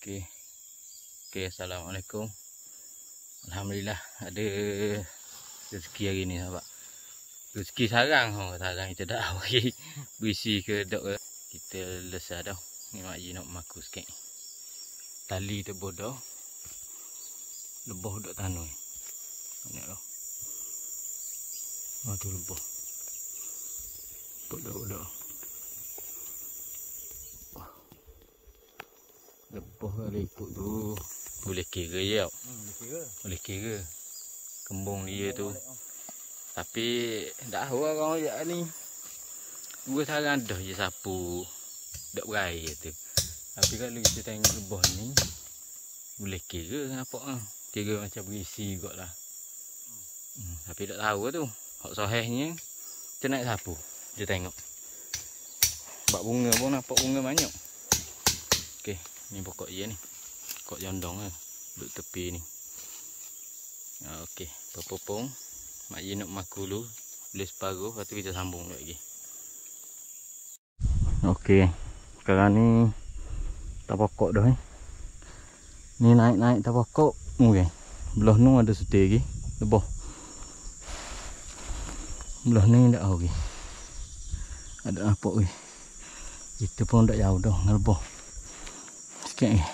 Okey, assalamualaikum. Alhamdulillah ada rezeki hari ni sahabat. Rezeki sarang kita dah bagi berisi ke dok ke. Kita lesah dah. Ni mak ji nak maku sikit. Tali tebus dah. Lebah dok tanoi. Banyak dah. Tu lebah. Dok. Lebah kali ikut tu. Boleh kira je tau. Boleh kira. Kembung dia tu. Tapi dah tahu orang ajak ni. Dua sarang dah je sapu. Dak berair tu. Tapi kalau kita tengok lebah ni. Boleh kira nampak lah. Kira macam berisi kot lah. Tapi tak tahu tu. Hak sohehnya. Kita naik sapu. Kita tengok. Bak bunga pun nampak bunga banyak. Okey. Ni pokok dia ni. Pokok jondong lah. Duduk tepi ni. Okey. Perpopong. Mak Ji nak maku dulu. Boleh separuh. Lepas tu kita sambung lagi. Okey. Sekarang ni. Tak pokok dah ni. Ni naik-naik tak pokok. Okay. Belah ni ada setir lagi. Lebah. Belah ni tak tahu lagi. Ada nampak lagi. Kita pun tak jauh dah dengan lebah. Sikit lagi.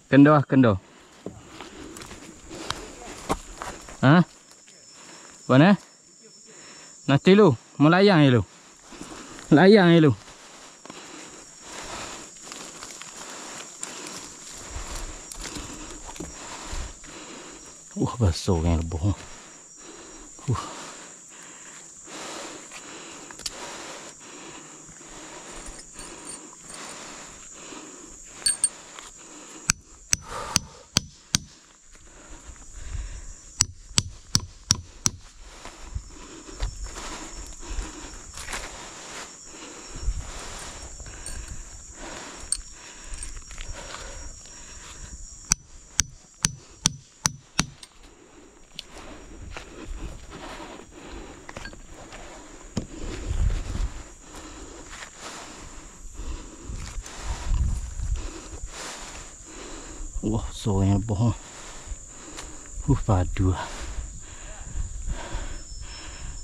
Kendo. Ha? Mana? Nanti lu, melayang lu. Layang lu. Basuh yang lebih. Wah, so yang bohong. Padu.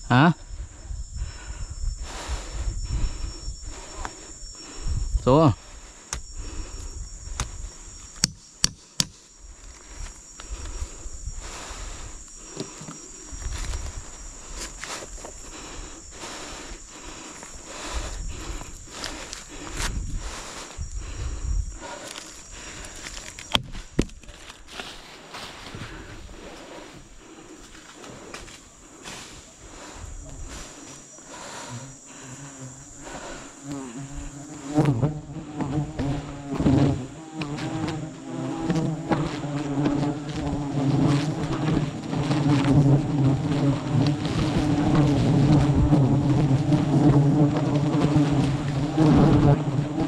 Ha? So.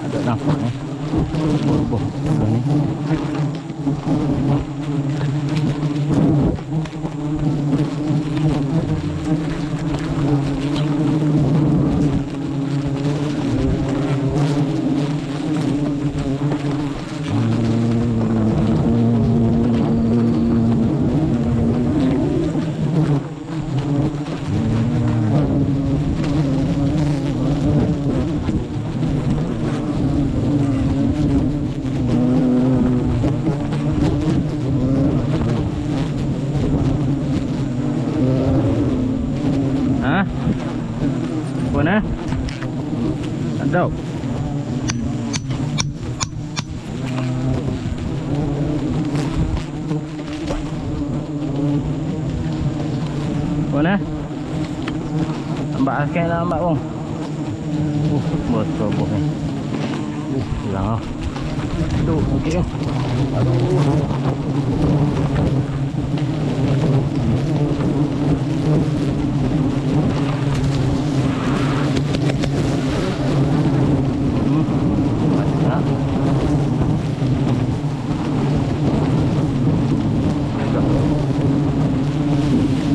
Ada nampak ni. Boh ni. Mana? Ada. Mana? Ambak akal lah ambak pun. Botol ni. Lang. Aduh, okey. Aduh.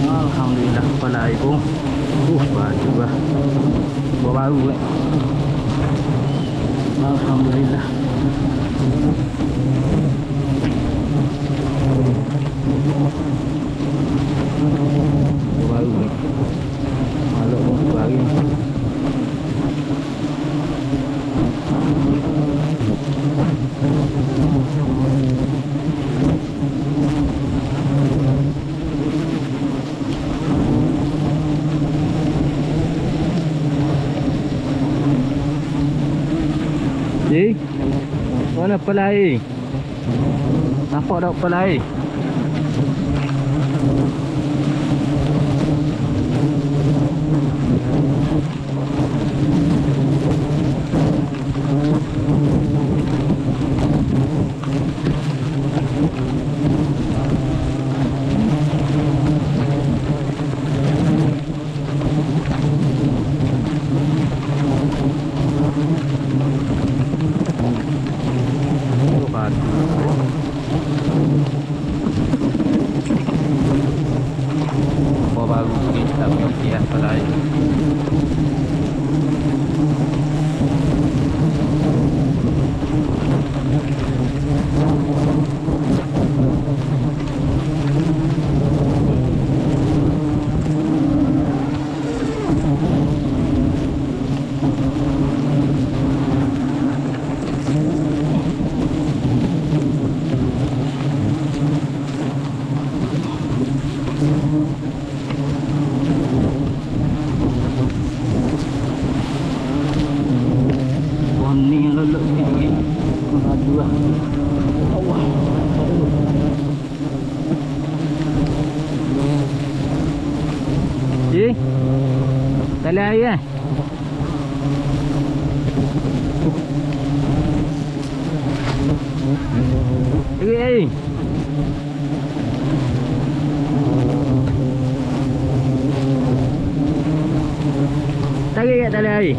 Alhamdulillah kepala air pun baju lah buah baru Alhamdulillah. Buah baru maluk pun hari ni. Ji, mana kepala air? Nampak tak kepala air? Baru sikit tak berhenti lah kepala air. Ni yang leluk sikit lagi. Mengadu lah. Allah. Ji, tali air lah. Tarik air. Tarik kat tali air.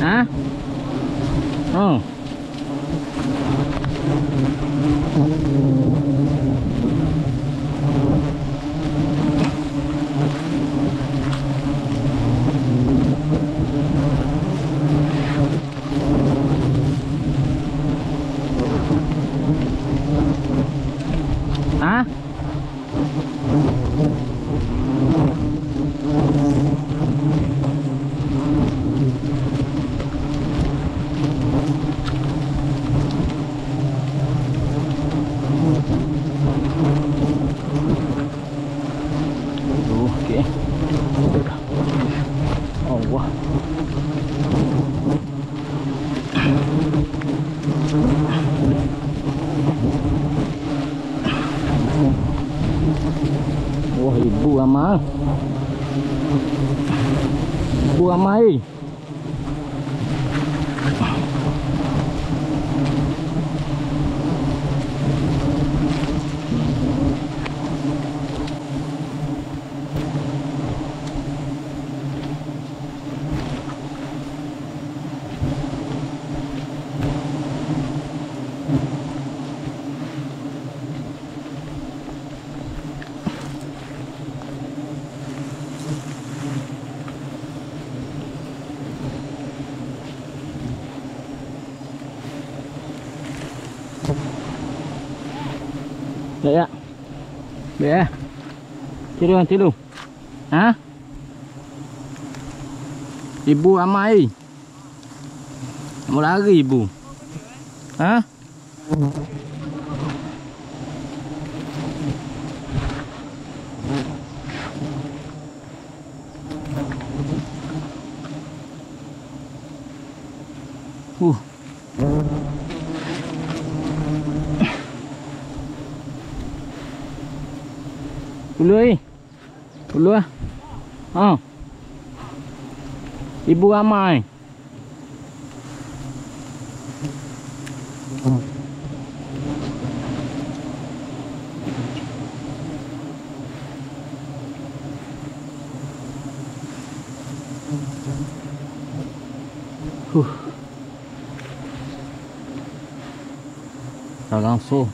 Hah? Oh. Hah? Okey. Allah. Wah, ibu amal. Ibu amai. Baik tak? Baik lah. Tidur. Ha? Ibu amai. Mau lari ibu. Ha? Dulu Dulu lah. Ibu ramai. Dah langsung.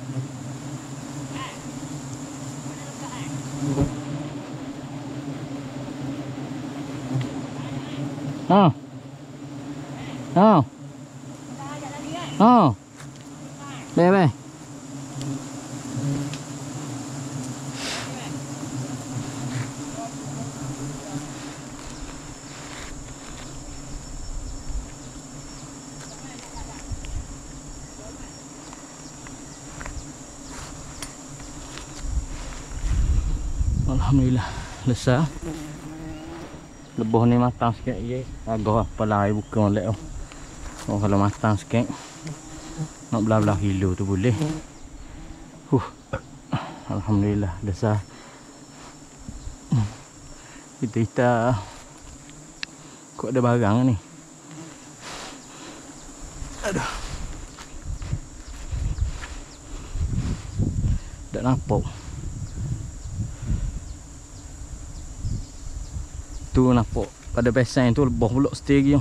Bye. Alhamdulillah lesar. Lebah ni matang sikit ye. Agak apalah air buka molek tu. Oh kalau matang sikit nak belah-belah kilo tu boleh. Alhamdulillah lesar. Kita kok ada barang ni. Aduh. Tak nampak. Tu nampak pada besan tu lebah pula stay lagi.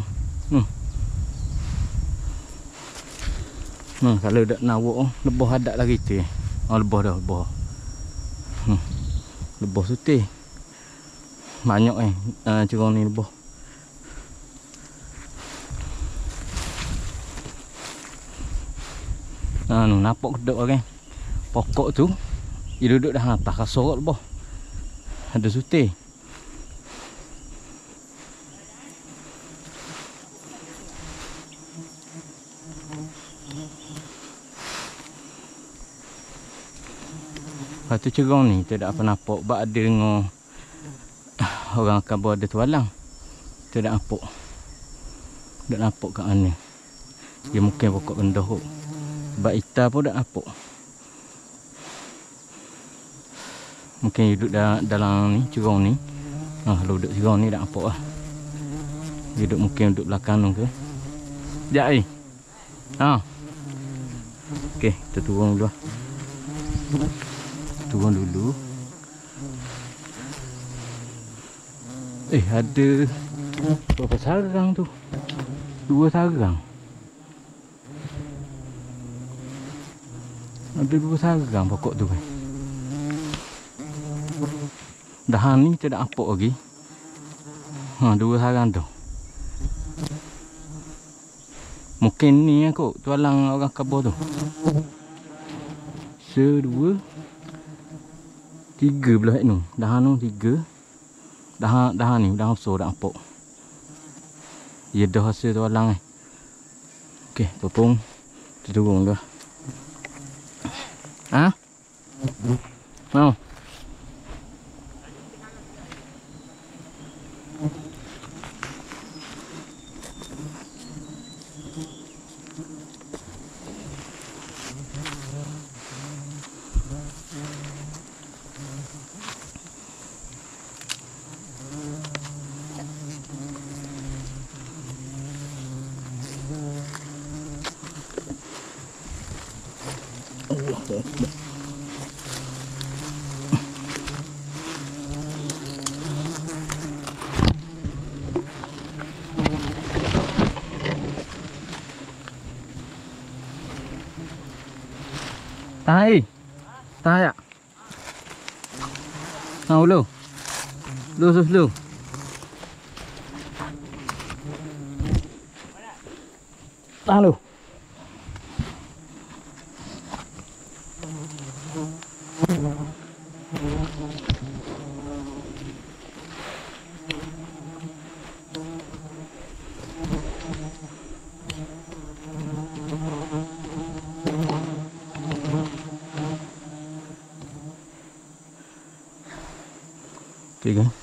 Kalau dak nawak lebah adat lah kita. Lebah dah lebah. Lebah sutih. Banyak curang ni lebah. Nampak kedok kan. Pokok tu dia duduk dah atas kasar lebah. Ada sutih. Lepas tu cerong ni tak ada apa nampak. Sebab ada dengan orang akan bawa ada tualang. Tak ada nampak. Tak nampak kat mana. Dia mungkin pokok kendah kot. Sebab ita pun tak nampak. Mungkin duduk dalam ni cerong ni. Kalau duduk cerong ni tak nampak lah. Dia duduk mungkin duduk belakang tu ke. Sekejap Okey, kita turun dulu lah. Turun dulu. Ada berapa sarang tu? 2 sarang. Ada 2 sarang pokok tu kan. Dahan ni tak ada apa lagi. 2 sarang tu. Mungkin ni kot tualang orang kabur tu. 1, 2, 3 belah ni. Dahan tu 3. Dahan ni dah besar dah nampak. Ia dah hasil tualang Okey, popong. Kita turun dah. Mau. Tahan tak? Lu. Tahan lu. Okay, guys.